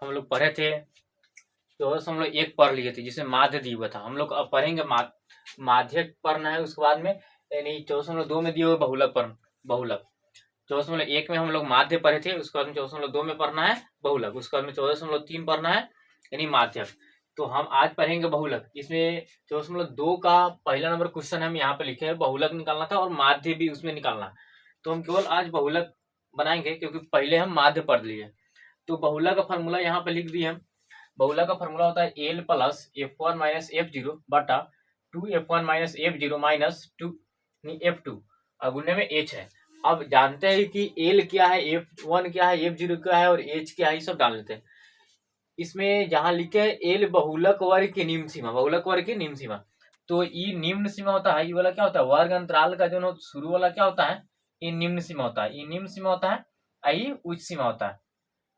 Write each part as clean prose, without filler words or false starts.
हम लोग पढ़े थे 14.1 पढ़ लिए थे, जिसमें माध्य दिया हुआ था। हम लोग अब पढ़ेंगे माध्यक पढ़ना है उसके बाद में, यानी 14.2 में दिए हुए बहुलक बहुलक 14.1 में हम लोग माध्य पढ़े थे, उसके बाद में 14.2 में पढ़ना है बहुलक, उसके बाद में 14.3 पढ़ना है यानी माध्यक। तो हम आज पढ़ेंगे बहुलक। इसमें 14.2 का पहला नंबर क्वेश्चन हम यहाँ पे लिखे हैं, बहुलक निकालना था और माध्य भी उसमें निकालना। तो हम केवल आज बहुलक बनाएंगे क्योंकि पहले हम माध्य पढ़ लिए। तो बहुलक का फॉर्मूला यहाँ पे लिख दिए हम। बहुलक का फॉर्मूला होता है L plus F1 minus F0 बटा 2F1 minus F0 minus 2 F2 और गुने में H है। अब जानते हैं कि एल क्या है, F1 क्या है, F0 क्या है और H क्या है, ये सब डाल लेते हैं। इसमें जहां लिखे है एल बहुलक वर्ग की निम्न सीमा, बहुलक वर्ग की निम्न सीमा, तो ये निम्न सीमा होता है, ये वाला क्या होता है वर्ग अंतराल का जो शुरू वाला क्या होता है, ये निम्न सीमा होता है, ये निम्न सीमा होता है, ये उच्च सीमा होता है।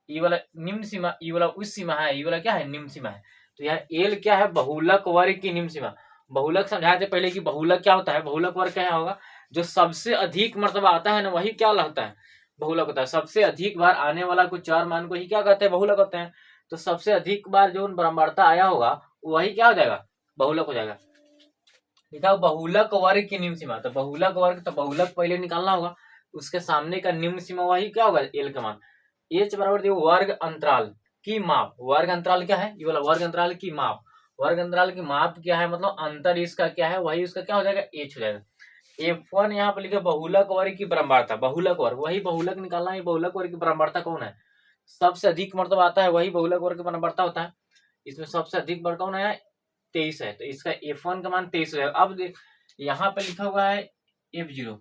ये वाला निम्न सीमा, ये वाला उच्च सीमा है, ये वाला क्या है निम्न सीमा है। तो यहाँ एल क्या है बहुलक वर्ग की निम्न सीमा। बहुलक समझाए थे पहले कि बहुलक क्या होता है, बहुलक वर्ग क्या होगा, जो सबसे अधिक मर्तबा आता है ना वही क्या होता है बहुलक होता है। सबसे अधिक बार आने वाला कुछ चार मान को ही क्या कहते हैं बहुलक होते हैं। तो सबसे अधिक बार जो बराबरता आया होगा वही क्या हो जाएगा बहुलक हो जाएगा। लिखा बहुलक वर्ग की निम्न सीमा, तो बहुलक वर्ग तो बहुलक पहले निकालना होगा, उसके सामने का निम्न सीमा वही क्या होगा एल का मान। एच बराबर वर्ग अंतराल की माप, वर्ग अंतराल क्या है ये वाला वर्ग अंतराल की माप, वर्ग अंतराल की माप क्या है मतलब अंतर इसका क्या है वही उसका क्या हो जाएगा एच हो जाएगा। F1 यहाँ पे लिखे बहुलक वर्ग की बराबरता, बहुलक वर्ग वही बहुलक निकालना है, बहुलक वर्ग की बराबरता कौन है, सबसे अधिक मर्तबा आता है वही बहुलक वर्ग की बराबरता होता है। इसमें सबसे अधिक बार कौन है 23 है, तो इसका F1 का मान 23 है। अब देख यहाँ पे लिखा हुआ है F0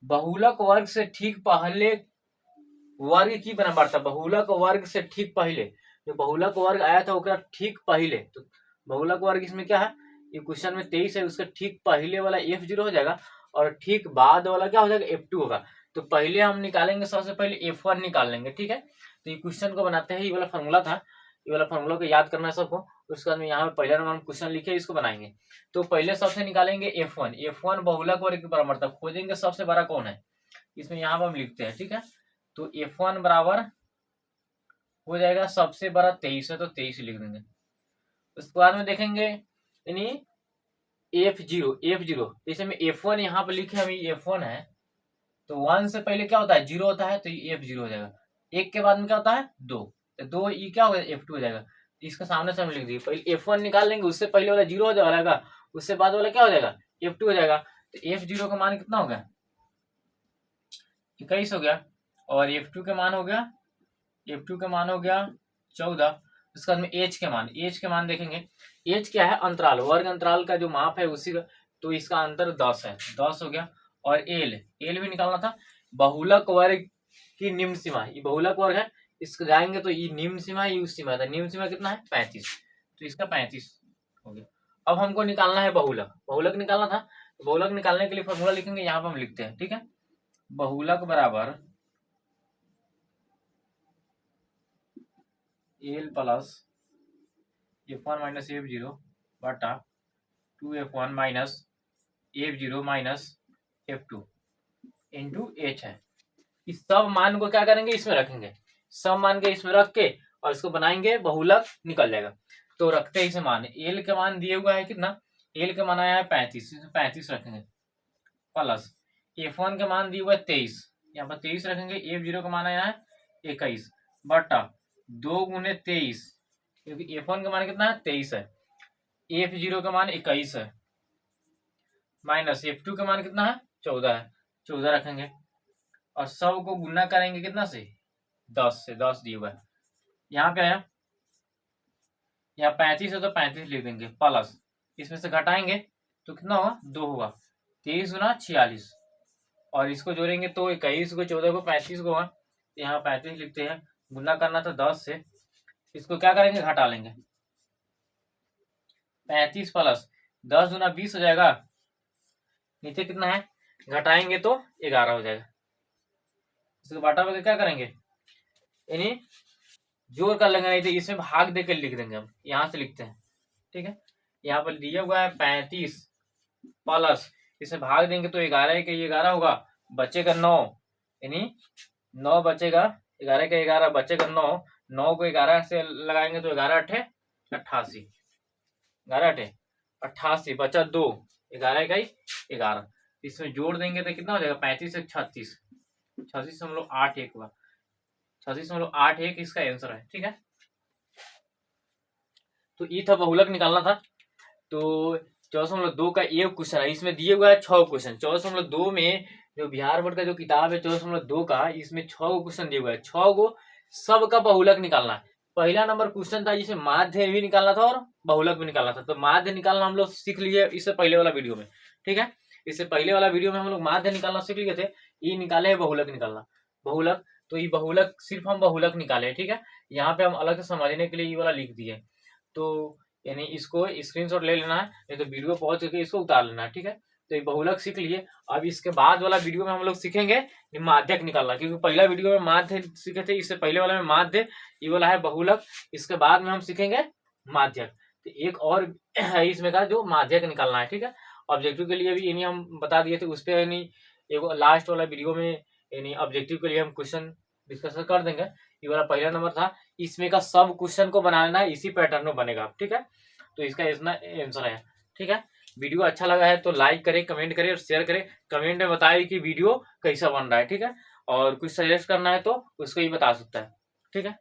बहुलक वर्ग से ठीक पहले वर्ग की बराबरता, बहुलक वर्ग से ठीक पहले जो बहुलक वर्ग आया था उसका ठीक पहले, तो बहुलक वर्ग इसमें क्या है ये क्वेश्चन में 23 है, उसका ठीक पहले वाला F0 हो जाएगा और ठीक बाद वाला क्या हो जाएगा F2 होगा। तो पहले हम निकालेंगे, सबसे पहले F1 निकाल लेंगे, ठीक है। तो ये क्वेश्चन को बनाते हैं, ये वाला फॉर्मूला था, ये वाला फॉर्मूला को याद करना है सबको। उसके बाद में यहाँ पे पहला नंबर क्वेश्चन लिखे इसको बनाएंगे। तो पहले सबसे निकालेंगे F1 बहुलक वर्ग की बराबरता खोजेंगे, सबसे बड़ा कौन है इसमें यहाँ पर हम लिखते हैं, ठीक है। तो F1 बराबर हो जाएगा सबसे बड़ा 23 है तो 23 लिख देंगे। उसके बाद में देखेंगे यानी F0 जैसे में F1 यहाँ पे लिखे हम F1 है, तो 1 से पहले क्या होता है 0 होता है, तो ये F0 हो जाएगा। 1 के बाद में क्या होता है 2, तो 2 ये क्या होगा F2 हो जाएगा। इसका सामने से हम लिख दिए, पहले F1 निकाल लेंगे, उससे पहले वाला 0 हो जाएगा, उससे बाद वाला क्या हो जाएगा F2 हो जाएगा। तो F0 का मान कितना हो गया 21 हो गया, और F2 का मान हो गया, F2 का मान हो गया 14। उसके बाद में एच के मान देखेंगे, एच क्या है अंतराल, वर्ग अंतराल का जो माप है उसी का, तो इसका अंतर 10 है, 10 हो गया। और एल भी निकालना था, बहुलक वर्ग की निम्न सीमा, ये बहुलक वर्ग है, इसको जाएंगे तो ये निम्न सीमा है, ये उस सीमा है, निम्न सीमा कितना है 35, तो इसका 35 हो गया। अब हमको निकालना है बहुलक, बहुलक निकालना था, तो बहुलक निकालने के लिए फॉर्मूला लिखेंगे, यहाँ पर हम लिखते हैं, ठीक है। बहुलक बराबर L plus F1 minus F0 बटा 2F1 minus F0 minus F2 into H है। इस सब मान को क्या करेंगे इसमें रखेंगे, सब मान के इसमें रख के और इसको बनाएंगे बहुलक निकल जाएगा। तो रखते हैं इसे मान, एल के मान दिए हुआ है कितना, एल के मान आया है 35, 35 रखेंगे प्लस F1 के मान दिए हुआ है 23, यहाँ पर 23 रखेंगे, F0 का मान आया है 21 बटा 2 गुने 23, क्योंकि F1 का मान कितना है 23 है, F0 का मान 21 है, माइनस F2 का मान कितना है 14 है, 14 रखेंगे और सब को गुना करेंगे कितना से 10 से, 10 दिए हुआ है। यहाँ पे आया, यहाँ 35 है तो 35 लिख देंगे प्लस इसमें से घटाएंगे तो कितना होगा 2 होगा, 23 गुना 46 और इसको जोड़ेंगे तो 21 को 14 को 35 को होगा, यहाँ 35 लिखते हैं, गुना करना था 10 से, इसको क्या करेंगे घटा लेंगे, 35 प्लस 10 गुना 20 हो जाएगा, नीचे कितना है घटाएंगे तो 11 हो जाएगा। इसको बाटा बगे क्या करेंगे यानी जोड़ कर लेंगे, नहीं तो इसमें भाग देकर लिख देंगे, हम यहाँ से लिखते हैं, ठीक है। यहाँ पर दिया हुआ है 35 प्लस इसमें भाग देंगे तो 11 का 11 होगा, बचेगा 9, यानी 9 बचेगा, 11 का 11 बचेगा 9, 9 को 11 से लगाएंगे तो 11 अठे 88, 11 अठे 88, बचा 2, 11 इकाई 11, इसमें जोड़ देंगे तो कितना हो जाएगा 35 से 36, 36.81 हुआ, 36.81 इसका आंसर है। ठीक है, तो ये था बहुलक निकालना था। तो 14.2 का एक क्वेश्चन है, इसमें दिए हुआ है 6 क्वेश्चन। 14.2 में जो बिहार बोर्ड का जो किताब है 14.2 का, इसमें 6 क्वेश्चन दिए हुआ है, 6 को सबका बहुलक निकालना है। पहला नंबर क्वेश्चन था जिसमें माध्य भी निकालना था और बहुलक भी निकालना था। तो माध्य निकालना हम लोग सीख लिए इससे पहले वाला वीडियो में। ठीक है, इससे पहले वाला वीडियो में हम लोग माध्य निकालना सीख लिए थे, ये निकाले है बहुलक निकालना। बहुलक, तो ये बहुलक सिर्फ हम बहुलक निकाले। ठीक है, यहाँ पे हम अलग से समझने के लिए ये वाला लिख दिए। तो यानी इसको स्क्रीनशॉट ले लेना है, नहीं तो वीडियो पहुंच करके इसको उतार लेना है। ठीक है, तो ये बहुलक सीख लिए। अब इसके बाद वाला वीडियो में हम लोग सीखेंगे माध्यक निकालना, क्योंकि पहला वीडियो में माध्य सीखे थे, इससे पहले वाला में माध्य, ये वाला है बहुलक, इसके बाद में हम सीखेंगे माध्यक। तो एक और है इसमें का जो माध्यक निकालना है। ठीक है, ऑब्जेक्टिव के लिए भी यानी हम बता दिए थे उस पर, यानी एक लास्ट वाला वीडियो में यानी ऑब्जेक्टिव के लिए हम क्वेश्चन डिस्कशन कर देंगे। ये वाला पहला नंबर था, इसमें का सब क्वेश्चन को बनाना है इसी पैटर्न में बनेगा। ठीक है, तो इसका इतना आंसर है। ठीक है, वीडियो अच्छा लगा है तो लाइक करें, कमेंट करें और शेयर करें। कमेंट में बताइए कि वीडियो कैसा बन रहा है। ठीक है, और कुछ सजेस्ट करना है तो उसको ही बता सकता है। ठीक है।